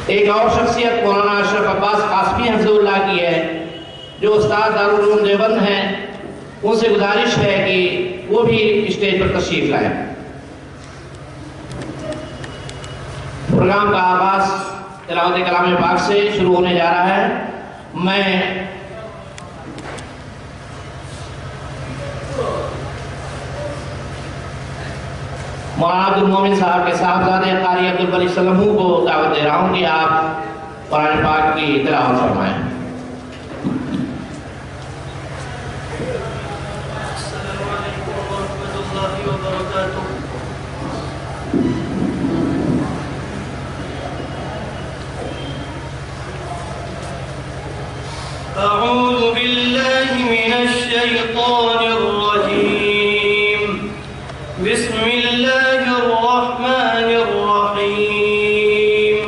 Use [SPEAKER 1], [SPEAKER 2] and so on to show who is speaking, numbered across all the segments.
[SPEAKER 1] एक और शख्सियत मौलाना अशरफ अब्बास कासमी हफिज़ुल्लाह की है, जो उस्ताद दारुल उलूम देवबंद हैं। उनसे गुजारिश है कि वो भी स्टेज पर तशरीफ लाएं। प्रोग्राम का आगाज तिलावत कलाम पाक से शुरू होने जा रहा है। मैं मौलाना अब्दुल मोमिन साहब के साहबजादे कारी अब्दुल बरी सलमू को दावत दे रहा हूँ कि आप कुरान पाक की तिलावत फरमाएं।
[SPEAKER 2] अऊज़ु बिल्लाहि मिनश शैतानिर रजीम। बिस्मिल्लाहिर रहमानिर रहीम।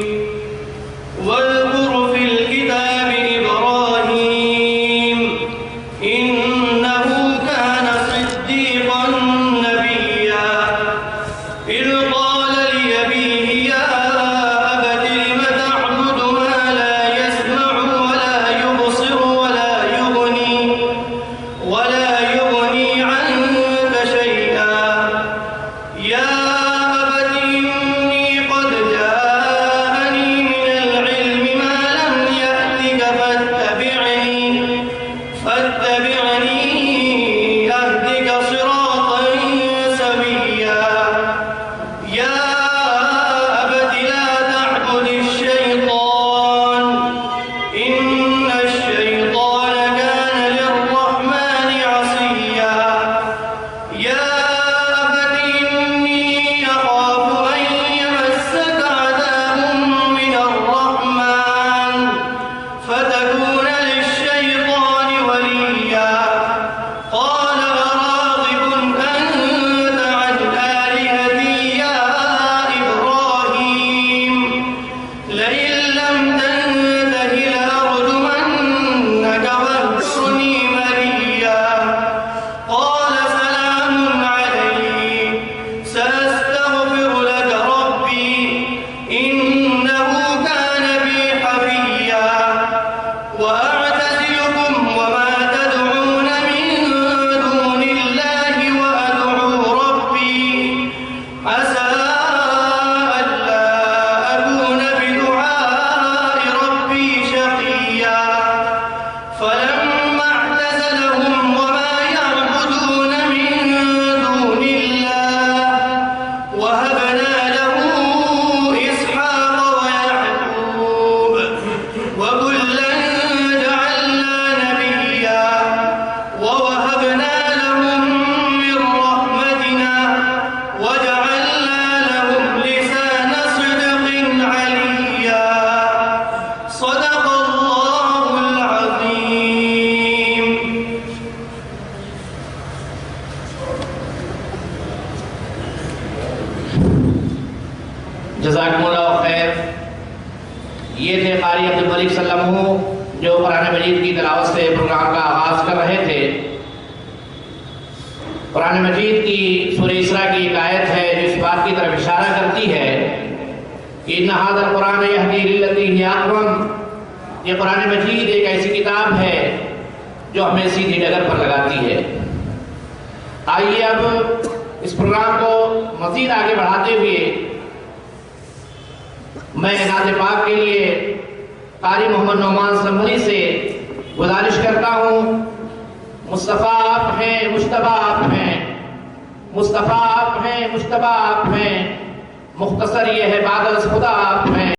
[SPEAKER 2] वज़्कुर फिल किताबि इब्राहीम इन्नहु कान सिद्दीक़न नबिय्या। इज़ क़ाल लिअबीहि या अबति लिम तअबुदु मा ला यस्मअु व ला युबसिरु ولا يغني عنك شيئا يا أبت إني قد جاءني من العلم ما لم يأتك فاتبعني أهدك صراطا سويا يا أبت لا تعبد الشيطان إن الشيطان كان للرحمن عصيا يا أبت إني أخاف أن يمسك عذاب من الرحمن فتكون للشيطان وليا قال أراغب أنت عن آلهتي يا إبراهيم لئن لم تنته لأرجمنك واهجرني مليا قال سلام عليك سأستغفر لك ربي إنه كان بي حفيا وأعتزلكم وما تدعون من دون الله وأدعو ربي عسى ألا أكون بدعاء ربي شقيا فلما اعتزلهم وما يعبدون من دون الله وهبنا له إسحاق ويعقوب وكلا جعلنا نبيا ووهبنا لهم من رحمتنا وجعلنا لهم لسان صدق عليا صدق الله العظيم.
[SPEAKER 1] जज़ाकुमुल्लाह खैर। ये थे कारी अब्दुल मलिक सल्लमू जो कुरान मजीद की तिलावत से प्रोग्राम का आगाज कर रहे थे। कुरान मजीद की सूरह इसरा की एक आयत है जो इस बात की तरफ इशारा करती है कि इन्ना हाज़ल कुरान यहदी लिल्लती हिया अक़वम। ये कुरान मजीद एक ऐसी किताब है जो हमें सीधी डगर पर लगाती है। आइए अब इस प्रोग्राम को मज़ीद आगे बढ़ाते हुए मैं नाज़े पाक के लिए कारी मोहम्मद नौमान संभली से गुजारिश करता हूँ, मुस्तफ़ा आप हैं, मुश्तबा आप हैं, मुस्तफ़ा आप हैं, मुश्तबा आप हैं, मुख्तसर ये है बादल खुदा आप हैं।